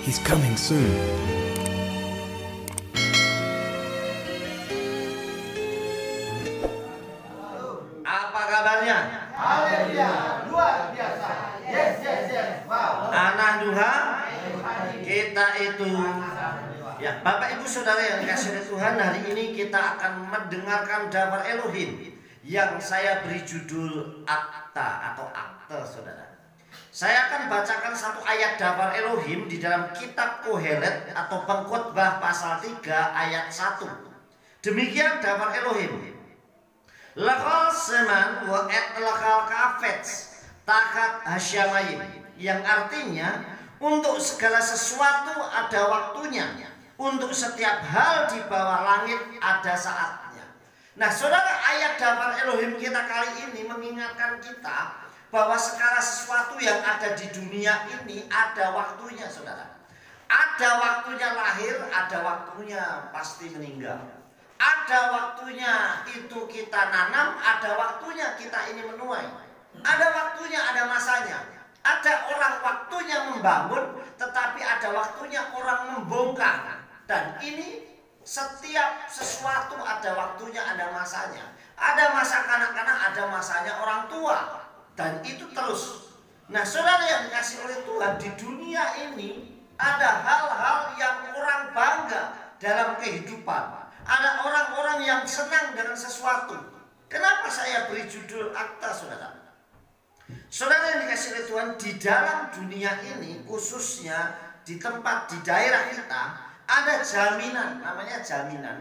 He's coming soon. Apa kabarnya? Haleluya, luar biasa. Yes, yes, yes. Wow. Anak Tuhan, kita itu ya Bapak Ibu Saudara yang dikasihi oleh Tuhan, hari ini kita akan mendengarkan Dabar Elohim yang saya beri judul Akta atau Akte, Saudara. Saya akan bacakan satu ayat Dabar Elohim di dalam kitab Kohelet atau Pengkhotbah pasal 3 ayat 1. Demikian Dabar Elohim. Lakal seman wa et lakal kafets takat hasyamayim, yang artinya untuk segala sesuatu ada waktunya, untuk setiap hal di bawah langit ada saatnya. Nah saudara, ayat Dabar Elohim kita kali ini mengingatkan kita bahwa segala sesuatu yang ada di dunia ini ada waktunya, saudara. Ada waktunya lahir, ada waktunya pasti meninggal. Ada waktunya itu kita nanam, ada waktunya kita ini menuai. Ada waktunya, ada masanya. Ada orang waktunya membangun, tetapi ada waktunya orang membongkar. Dan ini setiap sesuatu ada waktunya, ada masanya. Ada masa kanak-kanak, ada masanya orang tua. Dan itu terus. Nah saudara yang dikasih oleh Tuhan, di dunia ini ada hal-hal yang orang bangga dalam kehidupan. Ada orang-orang yang senang dengan sesuatu. Kenapa saya beri judul Akta, saudara? Saudara yang dikasih oleh Tuhan, di dalam dunia ini, khususnya di tempat di daerah kita, ada jaminan, namanya jaminan.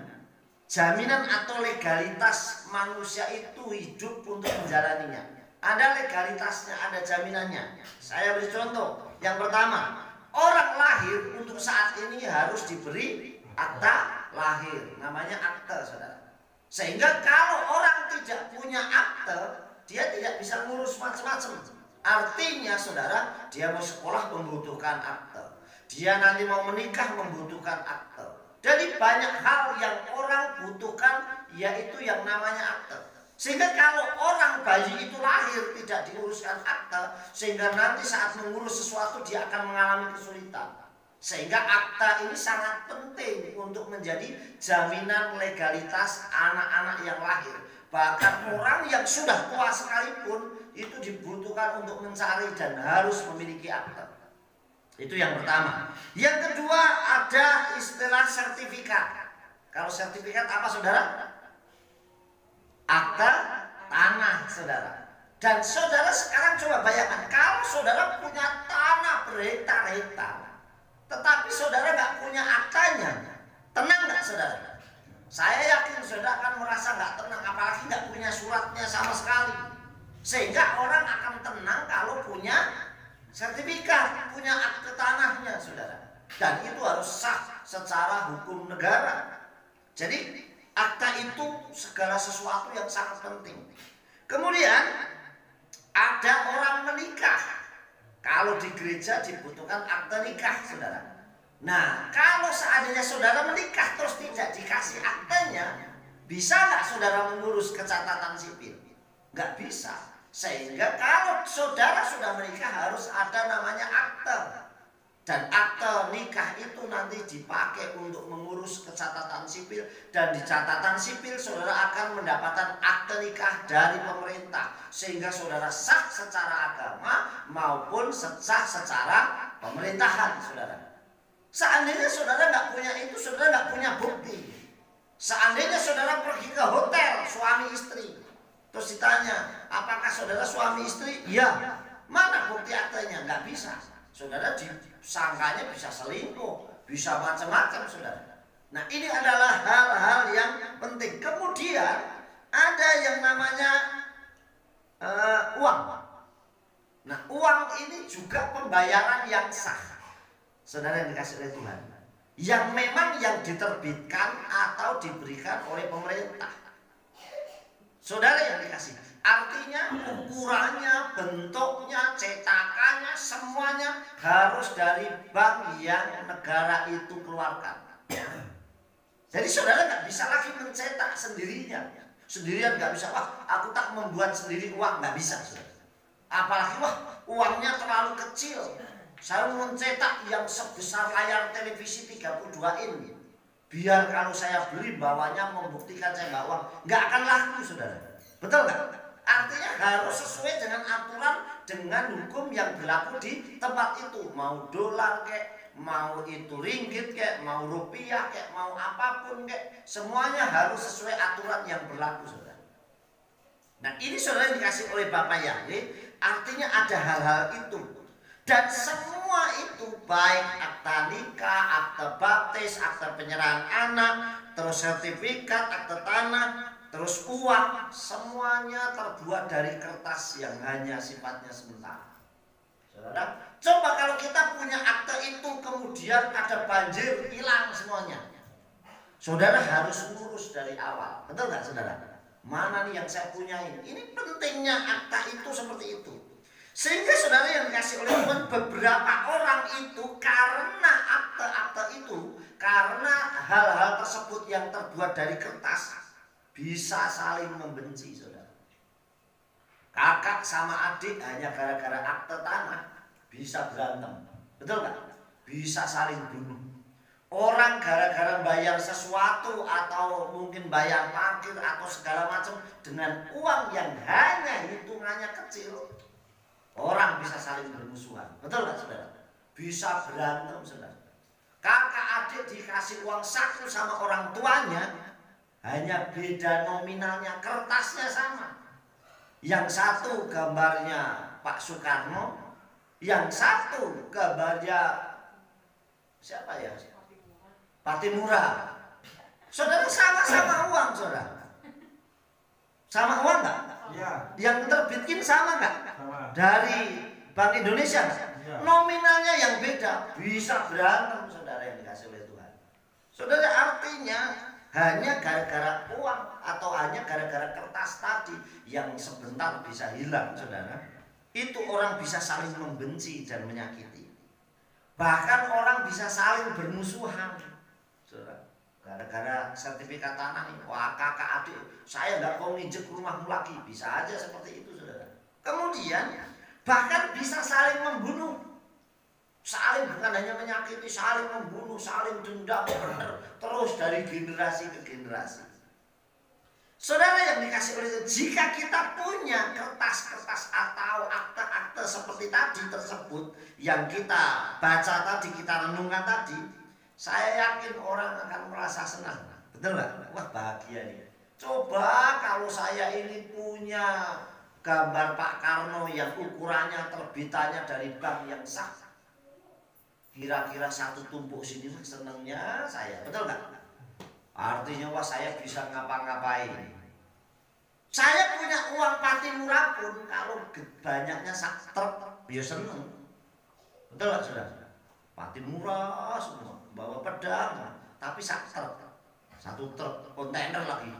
Jaminan atau legalitas manusia itu hidup untuk menjalaninya. Ada legalitasnya, ada jaminannya. Saya beri contoh. Yang pertama, orang lahir untuk saat ini harus diberi akta lahir, namanya akte, saudara. Sehingga kalau orang tidak punya akte, dia tidak bisa ngurus macam-macam. Artinya saudara, dia mau sekolah membutuhkan akte, dia nanti mau menikah membutuhkan akte. Jadi banyak hal yang orang butuhkan, yaitu yang namanya akte. Sehingga kalau orang bayi itu lahir tidak diuruskan akta, sehingga nanti saat mengurus sesuatu dia akan mengalami kesulitan. Sehingga akta ini sangat penting untuk menjadi jaminan legalitas anak-anak yang lahir. Bahkan orang yang sudah tua sekalipun itu dibutuhkan untuk mencari dan harus memiliki akta. Itu yang pertama. Yang kedua, ada istilah sertifikat. Kalau sertifikat apa, saudara? Akta tanah, saudara. Dan saudara sekarang coba bayangkan, kalau saudara punya tanah berhektar-hektar, tetapi saudara nggak punya aktanya, tenang nggak, saudara? Saya yakin saudara akan merasa nggak tenang, apalagi nggak punya suratnya sama sekali. Sehingga orang akan tenang kalau punya sertifikat, punya akte tanahnya, saudara. Dan itu harus sah secara hukum negara. Jadi akta itu segala sesuatu yang sangat penting. Kemudian ada orang menikah. Kalau di gereja dibutuhkan akte nikah, saudara. Nah, kalau seandainya saudara menikah terus tidak dikasih aktenya, bisa nggak saudara mengurus kecatatan sipil? Nggak bisa. Sehingga kalau saudara sudah menikah harus ada namanya akte. Dan akte nikah itu nanti dipakai untuk mengurus kecatatan sipil. Dan di catatan sipil saudara akan mendapatkan akte nikah dari pemerintah. Sehingga saudara sah secara agama maupun sah secara pemerintahan, saudara. Seandainya saudara nggak punya itu, saudara nggak punya bukti. Seandainya saudara pergi ke hotel suami istri, terus ditanya, apakah saudara suami istri? Iya. Mana bukti aktenya? Nggak bisa. Saudara disangkanya bisa selingkuh, bisa macam-macam, saudara. Nah ini adalah hal-hal yang penting. Kemudian ada yang namanya uang. Nah uang ini juga pembayaran yang sah, saudara yang dikasih oleh Tuhan, yang memang yang diterbitkan atau diberikan oleh pemerintah. Saudara yang dikasih, artinya ukurannya, bentuknya, cetakannya, semuanya harus dari bank yang negara itu keluarkan. Jadi saudara nggak bisa lagi mencetak sendirian nggak bisa. Wah, aku tak membuat sendiri uang, nggak bisa, saudara. Apalagi wah uangnya terlalu kecil, Saya mencetak yang sebesar layar televisi 32 in. Biar kalau saya beli bawahnya membuktikan saya bawa uang, nggak akan laku, saudara. Betul nggak? Artinya harus sesuai dengan aturan, dengan hukum yang berlaku di tempat itu. Mau dolar kek, mau itu ringgit kek, mau rupiah kek, mau apapun kek, semuanya harus sesuai aturan yang berlaku, saudara. Nah ini saudara dikasih oleh Bapak Yahweh, artinya ada hal-hal itu. Dan semua itu baik akta nikah, akta baptis, akta penyerahan anak, terus sertifikat, akta tanah, terus uang, semuanya terbuat dari kertas yang hanya sifatnya sementara. Saudara, coba kalau kita punya akta itu kemudian ada banjir, hilang semuanya. Saudara harus ngurus dari awal, betul nggak saudara? Mana nih yang saya punyain? Ini pentingnya akta itu seperti itu. Sehingga saudara yang dikasih oleh Tuhan, beberapa orang itu karena akta-akta itu, karena hal-hal tersebut yang terbuat dari kertas, bisa saling membenci, saudara. Kakak sama adik hanya gara-gara akta tanah bisa berantem, betul nggak? Bisa saling bunuh. Orang gara-gara bayar sesuatu atau mungkin bayar parkir atau segala macam dengan uang yang hanya hitungannya kecil, orang bisa saling bermusuhan, betul nggak saudara? Bisa berantem, saudara. Kakak adik dikasih uang saku sama orang tuanya, hanya beda nominalnya, kertasnya sama. Yang satu gambarnya Pak Soekarno, yang satu gambarnya siapa ya? Patimura. Saudara sama-sama uang, saudara. Sama uang nggak? Ya. Yang terbitkin sama nggak? Sama. Dari Bank Indonesia nggak? Ya. Nominalnya yang beda, bisa berantem, saudara yang dikasih oleh Tuhan. Saudara, artinya hanya gara-gara uang atau hanya gara-gara kertas tadi yang sebentar bisa hilang, saudara. Itu orang bisa saling membenci dan menyakiti. Bahkan orang bisa saling bermusuhan, saudara. Gara-gara sertifikat tanah ini, wah kakak adik, saya nggak mau nginjek rumahmu lagi, bisa aja seperti itu, saudara. Kemudian bahkan bisa saling membunuh, saling bukan hanya menyakiti, saling membunuh, saling dendam, benar, terus dari generasi ke generasi. Saudara yang dikasih oleh Tuhan, jika kita punya kertas-kertas atau akta-akta seperti tadi tersebut yang kita baca tadi, kita renungkan tadi, saya yakin orang akan merasa senang, betul nggak? Wah bahagia nih. Coba kalau saya ini punya gambar Pak Karno yang ukurannya terbitannya dari bank yang sah, kira-kira satu tumpuk sini senangnya saya, betul nggak? Artinya wah saya bisa ngapa-ngapain. Saya punya uang Patimura pun kalau banyaknya sak truk, ya seneng, betul nggak saudara? Patimura semua, bawa pedang, tapi sak truk, satu truk kontainer lagi,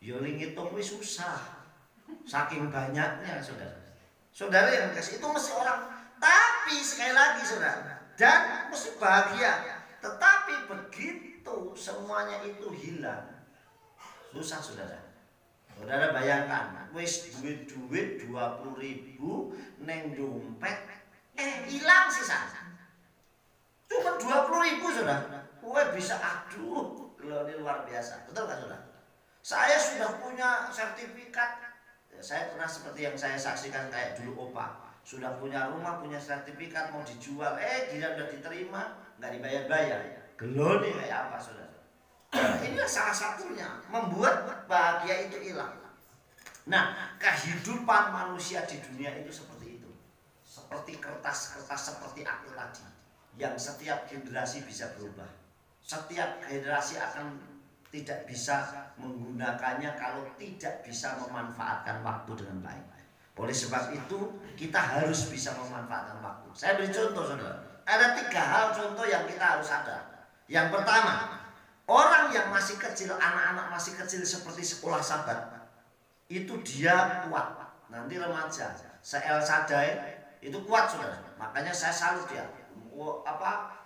ya ngitung wis susah, saking banyaknya, saudara. Saudara yang kasih itu mesti orang, tapi sekali lagi saudara, dan mesti bahagia. Tetapi begitu semuanya itu hilang, susah, saudara. Saudara bayangkan, wis duit 20.000 neng dompet, hilang sisa. Cuma 20.000, saudara. Gue bisa, aduh, ini luar biasa. Betul nggak, saudara? Saya sudah punya sertifikat. Saya pernah seperti yang saya saksikan kayak dulu opa. Sudah punya rumah, punya sertifikat, mau dijual. Dia udah diterima, nggak dibayar-bayar. Geloni kayak apa, saudara? Inilah salah satunya membuat bahagia itu hilang. Nah, kehidupan manusia di dunia itu seperti itu. Seperti kertas-kertas seperti akta tadi, yang setiap generasi bisa berubah. Setiap generasi akan tidak bisa menggunakannya kalau tidak bisa memanfaatkan waktu dengan baik. Oleh sebab itu, kita harus bisa memanfaatkan waktu. Saya beri contoh, saudara. Ada 3 hal contoh yang kita harus sadar. Yang pertama, orang yang masih kecil, anak-anak masih kecil seperti sekolah Sabat, itu dia kuat. Nanti remaja, se-El Shaddai itu kuat, saudara. Makanya saya salut dia.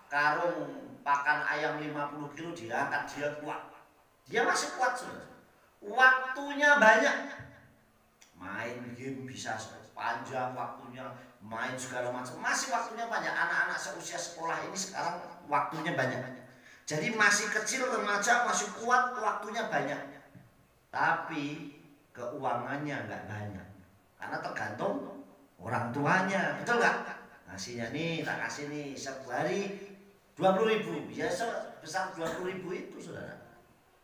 Karung pakan ayam 50 kilo diangkat, dia kuat. Dia masih kuat, saudara. Waktunya banyak. Main game bisa panjang waktunya, main segala macam. Masih waktunya banyak. Anak-anak seusia sekolah ini sekarang waktunya banyak. Jadi masih kecil, remaja, masih kuat, waktunya banyak. Tapi keuangannya nggak banyak. Karena tergantung orang tuanya, betul nggak? Ngasihnya nih, tak kasih nih setiap hari 20.000, ya sebesar 20.000 itu saudara.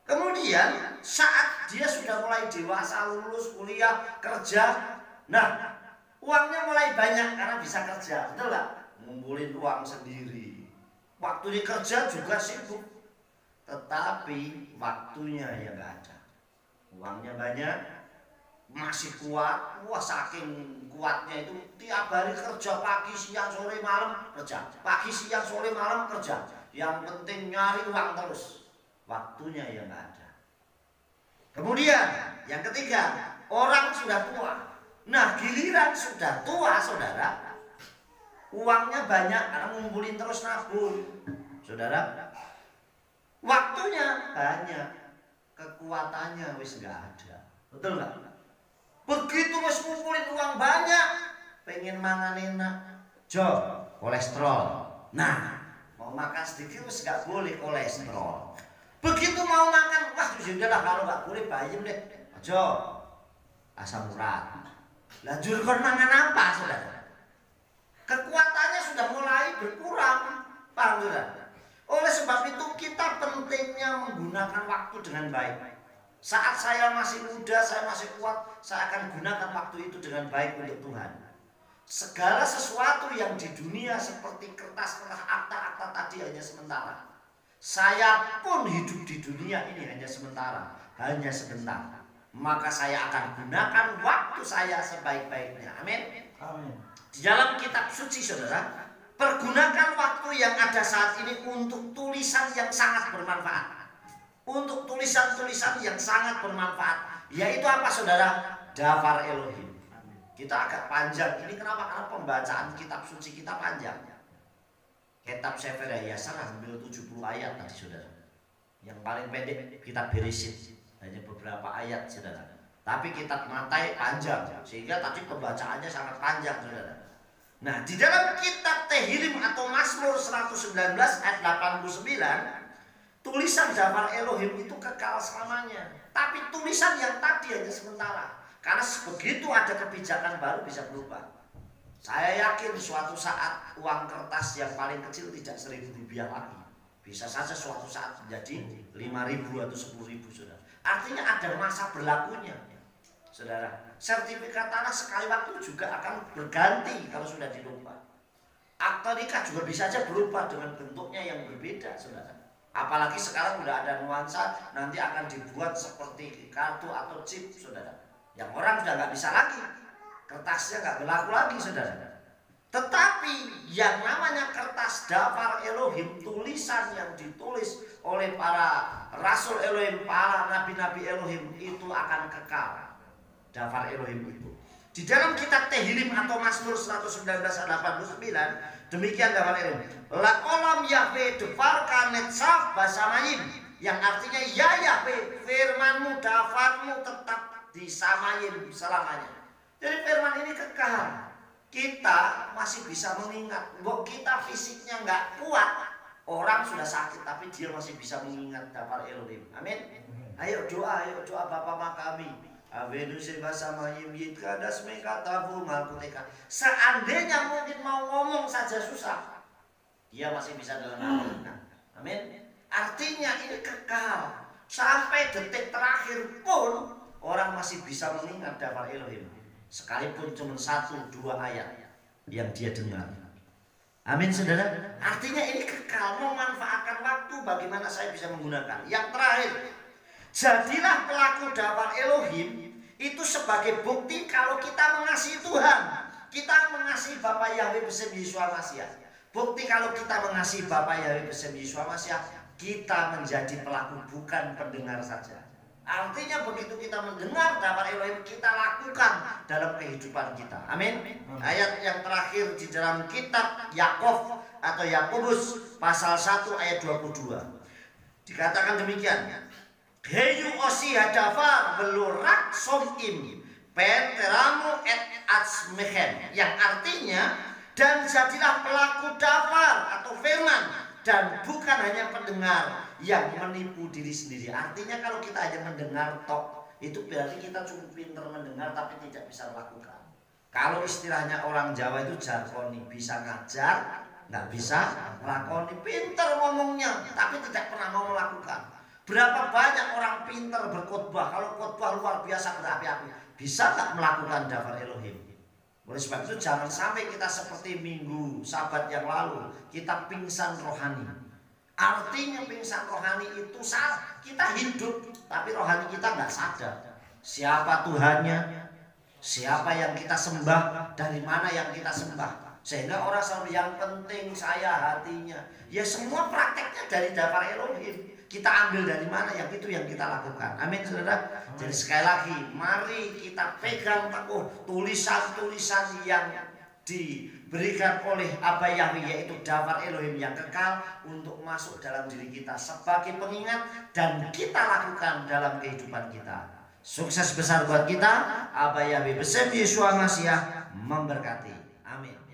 Kemudian saat dia sudah mulai dewasa, lulus kuliah, kerja, nah uangnya mulai banyak karena bisa kerja, betul nggak? Ngumpulin uang sendiri. Waktu dia kerja juga sibuk, tetapi waktunya ya nggak ada. Uangnya banyak, masih kuat, wah saking kuatnya itu tiap hari kerja pagi, siang, sore, malam kerja, pagi, siang, sore, malam kerja. Yang penting nyari uang terus, waktunya ya nggak ada. Kemudian yang ketiga, orang sudah tua. Nah giliran sudah tua saudara, uangnya banyak karena ngumpulin terus nabung, saudara. Waktunya banyak, kekuatannya wis nggak ada, betul nggak? Begitu wis ngumpulin uang banyak, pengen mangan enak, kolesterol. Nah, mau makan sedikit wis nggak boleh kolesterol. Begitu mau makan, wah sudah lah kalau nggak boleh bayem deh, asam urat. Lanjut kon mangan apa saudara? Kekuatannya sudah mulai berkurang, paham saudara? Oleh sebab itu kita pentingnya menggunakan waktu dengan baik. Saat saya masih muda, saya masih kuat, saya akan gunakan waktu itu dengan baik untuk Tuhan. Segala sesuatu yang di dunia seperti kertas-kertas akta-akta tadi hanya sementara. Saya pun hidup di dunia ini hanya sementara, hanya sebentar. Maka saya akan gunakan waktu saya sebaik-baiknya. Amin. Amin. Di dalam kitab suci saudara, pergunakan waktu yang ada saat ini untuk tulisan yang sangat bermanfaat. Untuk tulisan-tulisan yang sangat bermanfaat. Yaitu apa saudara? Dafar Elohim. Kita agak panjang. Ini kenapa? Karena pembacaan kitab suci kita panjang. Kitab Sefer Yasar hampir 70 ayat tadi saudara. Yang paling pendek kitab Bereshit, hanya beberapa ayat saudara. Tapi kitab Matai panjang, sehingga tadi pembacaannya sangat panjang saudara. Nah di dalam kitab Tehillim atau Mazmur 119 ayat 89, tulisan Dafar Elohim itu kekal selamanya. Tapi tulisan yang tadi hanya sementara. Karena begitu ada kebijakan baru bisa berubah. Saya yakin suatu saat uang kertas yang paling kecil tidak 1.000 rupiah lagi. Bisa saja suatu saat menjadi 5.000 atau 10.000 saudara. Artinya ada masa berlakunya. Saudara, sertifikat tanah sekali waktu juga akan berganti kalau sudah dirubah. Akta nikah juga bisa saja berubah dengan bentuknya yang berbeda saudara. Apalagi sekarang sudah ada nuansa nanti akan dibuat seperti kartu atau chip saudara. Yang orang sudah nggak bisa lagi, kertasnya nggak berlaku lagi saudara. Tetapi yang namanya kertas Dafar Elohim, tulisan yang ditulis oleh para Rasul Elohim, para Nabi-Nabi Elohim itu akan kekal. Dafar Elohim itu di dalam kitab Tehillim atau Mazmur 119 ayat 89 demikian Dafar Elohim. La olam Yahweh defarkan netzaf basamayim, yang artinya ya Yahweh firmanmu, dafarmu tetap disamayim selamanya. Jadi firman ini kekal. Kita masih bisa mengingat. Bahwa kita fisiknya nggak kuat, orang sudah sakit tapi dia masih bisa mengingat Dafar Elohim. Amin. Ayo doa Bapa kami. Seandainya mungkin mau ngomong saja susah, dia masih bisa dalam mengingat. Amin. Artinya ini kekal. Sampai detik terakhir pun orang masih bisa mengingat Dafar Elohim. Sekalipun cuma 1-2 ayat yang dia dengar. Amin saudara. Artinya ini kekal, memanfaatkan waktu. Bagaimana saya bisa menggunakan. Yang terakhir, jadilah pelaku Dafar Elohim itu sebagai bukti kalau kita mengasihi Tuhan. Kita mengasihi Bapa Yahweh Besem Yeshua Mashiach. Bukti kalau kita mengasihi Bapa Yahweh Besem Yeshua Mashiach, kita menjadi pelaku, bukan pendengar saja. Artinya begitu kita mendengar Dafar Elohim, kita lakukan dalam kehidupan kita. Amin. Ayat yang terakhir di dalam kitab Yakov atau Yakobus pasal 1 ayat 22. Dikatakan demikian. Heyu osi hadafar belurak somim Penteramu et atzmechem, yang artinya dan jadilah pelaku dafar atau firman dan bukan hanya pendengar yang menipu diri sendiri. Artinya kalau kita hanya mendengar tok, itu berarti kita cuma pintar mendengar tapi tidak bisa melakukan. Kalau istilahnya orang Jawa itu jargoni, bisa ngajar nggak bisa melakoni, pintar ngomongnya tapi tidak pernah mau melakukan. Berapa banyak orang pintar berkhotbah, kalau khotbah luar biasa berapi-api, bisa nggak melakukan dafar Elohim? Oleh sebab itu jangan sampai kita seperti minggu Sabat yang lalu kita pingsan rohani. Artinya pingsan rohani itu saat kita hidup tapi rohani kita nggak sadar siapa Tuhannya, siapa yang kita sembah, dari mana yang kita sembah. Sehingga orang selalu yang penting saya hatinya. Ya semua prakteknya dari dafar Elohim. Kita ambil dari mana, yang itu yang kita lakukan. Amin saudara. Jadi sekali lagi, mari kita pegang teguh tulisan-tulisan yang diberikan oleh Abba Yahweh, yaitu dafar Elohim yang kekal, untuk masuk dalam diri kita sebagai pengingat dan kita lakukan dalam kehidupan kita. Sukses besar buat kita. Abba Yahweh besem Yeshua Mashiach memberkati. Amin.